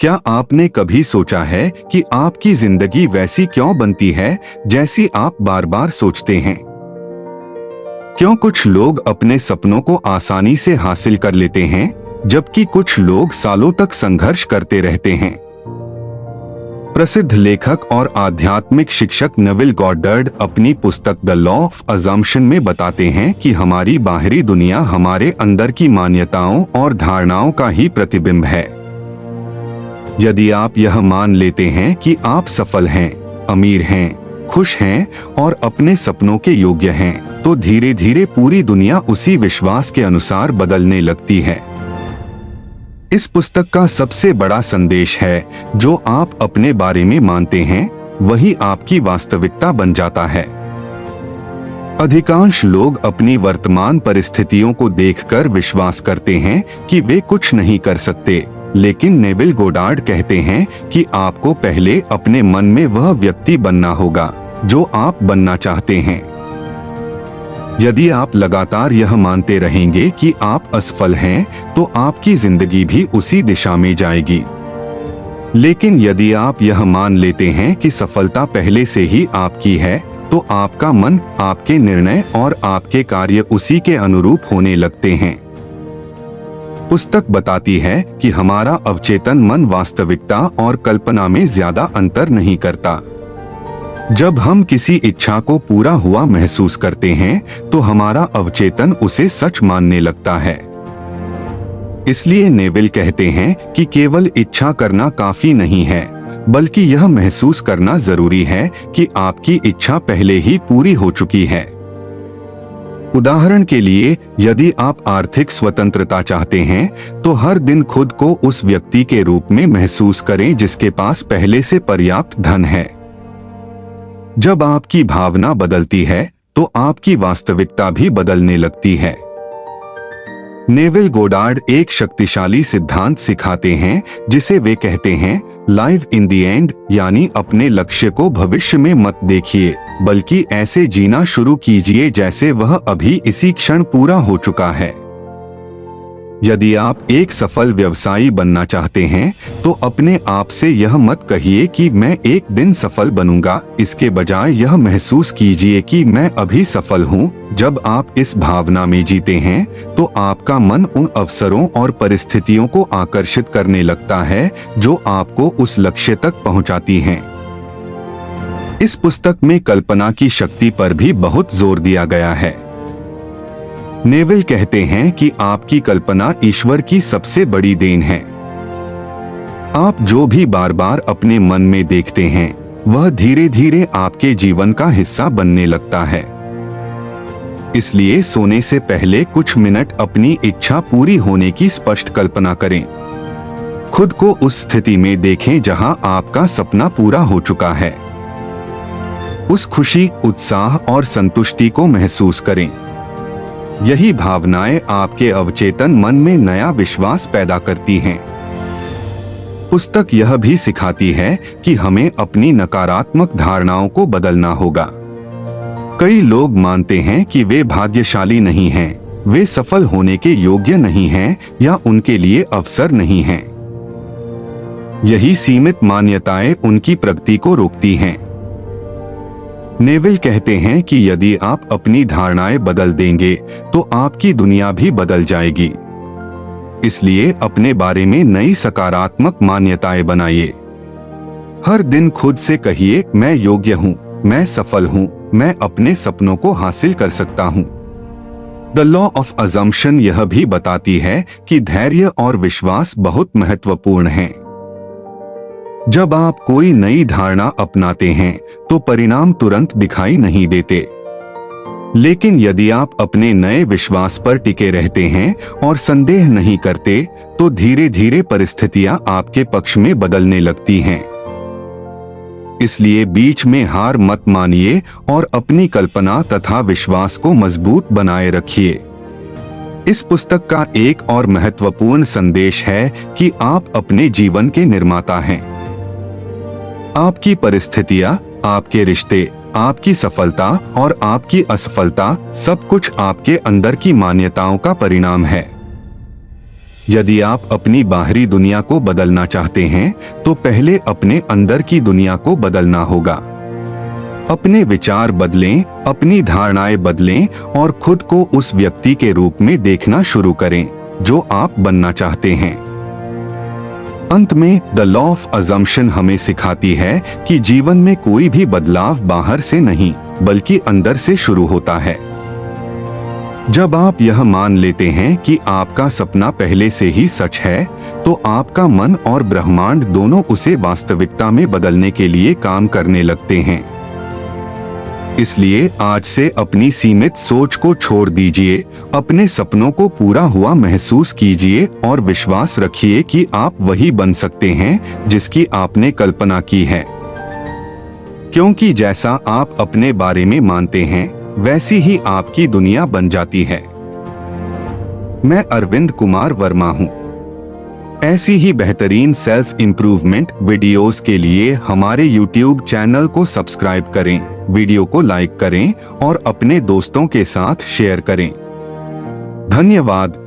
क्या आपने कभी सोचा है कि आपकी जिंदगी वैसी क्यों बनती है जैसी आप बार बार सोचते हैं? क्यों कुछ लोग अपने सपनों को आसानी से हासिल कर लेते हैं जबकि कुछ लोग सालों तक संघर्ष करते रहते हैं? प्रसिद्ध लेखक और आध्यात्मिक शिक्षक नेविल गॉडार्ड अपनी पुस्तक द लॉ ऑफ अजम्पशन में बताते हैं कि हमारी बाहरी दुनिया हमारे अंदर की मान्यताओं और धारणाओं का ही प्रतिबिंब है। यदि आप यह मान लेते हैं कि आप सफल हैं, अमीर हैं, खुश हैं और अपने सपनों के योग्य हैं, तो धीरे धीरे पूरी दुनिया उसी विश्वास के अनुसार बदलने लगती है। इस पुस्तक का सबसे बड़ा संदेश है, जो आप अपने बारे में मानते हैं वही आपकी वास्तविकता बन जाता है। अधिकांश लोग अपनी वर्तमान परिस्थितियों को देखकर विश्वास करते हैं कि वे कुछ नहीं कर सकते, लेकिन नेविल गॉडार्ड कहते हैं कि आपको पहले अपने मन में वह व्यक्ति बनना होगा जो आप बनना चाहते हैं। यदि आप लगातार यह मानते रहेंगे कि आप असफल हैं, तो आपकी जिंदगी भी उसी दिशा में जाएगी। लेकिन यदि आप यह मान लेते हैं कि सफलता पहले से ही आपकी है, तो आपका मन, आपके निर्णय और आपके कार्य उसी के अनुरूप होने लगते हैं। पुस्तक बताती है कि हमारा अवचेतन मन वास्तविकता और कल्पना में ज्यादा अंतर नहीं करता। जब हम किसी इच्छा को पूरा हुआ महसूस करते हैं, तो हमारा अवचेतन उसे सच मानने लगता है। इसलिए नेविल कहते हैं कि केवल इच्छा करना काफी नहीं है, बल्कि यह महसूस करना जरूरी है कि आपकी इच्छा पहले ही पूरी हो चुकी है। उदाहरण के लिए, यदि आप आर्थिक स्वतंत्रता चाहते हैं, तो हर दिन खुद को उस व्यक्ति के रूप में महसूस करें जिसके पास पहले से पर्याप्त धन है। जब आपकी भावना बदलती है, तो आपकी वास्तविकता भी बदलने लगती है। नेविल गॉडार्ड एक शक्तिशाली सिद्धांत सिखाते हैं जिसे वे कहते हैं लाइव इन द एंड, यानी अपने लक्ष्य को भविष्य में मत देखिए, बल्कि ऐसे जीना शुरू कीजिए जैसे वह अभी इसी क्षण पूरा हो चुका है। यदि आप एक सफल व्यवसायी बनना चाहते हैं, तो अपने आप से यह मत कहिए कि मैं एक दिन सफल बनूंगा। इसके बजाय यह महसूस कीजिए कि मैं अभी सफल हूं। जब आप इस भावना में जीते हैं, तो आपका मन उन अवसरों और परिस्थितियों को आकर्षित करने लगता है जो आपको उस लक्ष्य तक पहुंचाती हैं। इस पुस्तक में कल्पना की शक्ति पर भी बहुत जोर दिया गया है। नेविल कहते हैं कि आपकी कल्पना ईश्वर की सबसे बड़ी देन है। आप जो भी बार बार अपने मन में देखते हैं, वह धीरे धीरे आपके जीवन का हिस्सा बनने लगता है। इसलिए सोने से पहले कुछ मिनट अपनी इच्छा पूरी होने की स्पष्ट कल्पना करें। खुद को उस स्थिति में देखें जहां आपका सपना पूरा हो चुका है। उस खुशी, उत्साह और संतुष्टि को महसूस करें। यही भावनाएं आपके अवचेतन मन में नया विश्वास पैदा करती हैं। पुस्तक यह भी सिखाती है कि हमें अपनी नकारात्मक धारणाओं को बदलना होगा। कई लोग मानते हैं कि वे भाग्यशाली नहीं हैं, वे सफल होने के योग्य नहीं हैं या उनके लिए अवसर नहीं हैं। यही सीमित मान्यताएं उनकी प्रगति को रोकती हैं। नेविल कहते हैं कि यदि आप अपनी धारणाएं बदल देंगे, तो आपकी दुनिया भी बदल जाएगी। इसलिए अपने बारे में नई सकारात्मक मान्यताएं बनाइए। हर दिन खुद से कहिए, मैं योग्य हूं, मैं सफल हूं, मैं अपने सपनों को हासिल कर सकता हूं। द लॉ ऑफ अजम्पशन यह भी बताती है कि धैर्य और विश्वास बहुत महत्वपूर्ण हैं। जब आप कोई नई धारणा अपनाते हैं, तो परिणाम तुरंत दिखाई नहीं देते। लेकिन यदि आप अपने नए विश्वास पर टिके रहते हैं और संदेह नहीं करते, तो धीरे धीरे परिस्थितियां आपके पक्ष में बदलने लगती हैं। इसलिए बीच में हार मत मानिए और अपनी कल्पना तथा विश्वास को मजबूत बनाए रखिए। इस पुस्तक का एक और महत्वपूर्ण संदेश है कि आप अपने जीवन के निर्माता हैं। आपकी परिस्थितियां, आपके रिश्ते, आपकी सफलता और आपकी असफलता, सब कुछ आपके अंदर की मान्यताओं का परिणाम है। यदि आप अपनी बाहरी दुनिया को बदलना चाहते हैं तो पहले अपने अंदर की दुनिया को बदलना होगा। अपने विचार बदलें, अपनी धारणाएं बदलें और खुद को उस व्यक्ति के रूप में देखना शुरू करें जो आप बनना चाहते हैं। अंत में द लॉ ऑफ अजम्पशन हमें सिखाती है कि जीवन में कोई भी बदलाव बाहर से नहीं बल्कि अंदर से शुरू होता है। जब आप यह मान लेते हैं कि आपका सपना पहले से ही सच है, तो आपका मन और ब्रह्मांड दोनों उसे वास्तविकता में बदलने के लिए काम करने लगते हैं। इसलिए आज से अपनी सीमित सोच को छोड़ दीजिए, अपने सपनों को पूरा हुआ महसूस कीजिए और विश्वास रखिए कि आप वही बन सकते हैं जिसकी आपने कल्पना की है। क्योंकि जैसा आप अपने बारे में मानते हैं वैसी ही आपकी दुनिया बन जाती है। मैं अरविंद कुमार वर्मा हूँ। ऐसी ही बेहतरीन सेल्फ इम्प्रूवमेंट वीडियोस के लिए हमारे YouTube चैनल को सब्सक्राइब करें, वीडियो को लाइक करें और अपने दोस्तों के साथ शेयर करें। धन्यवाद।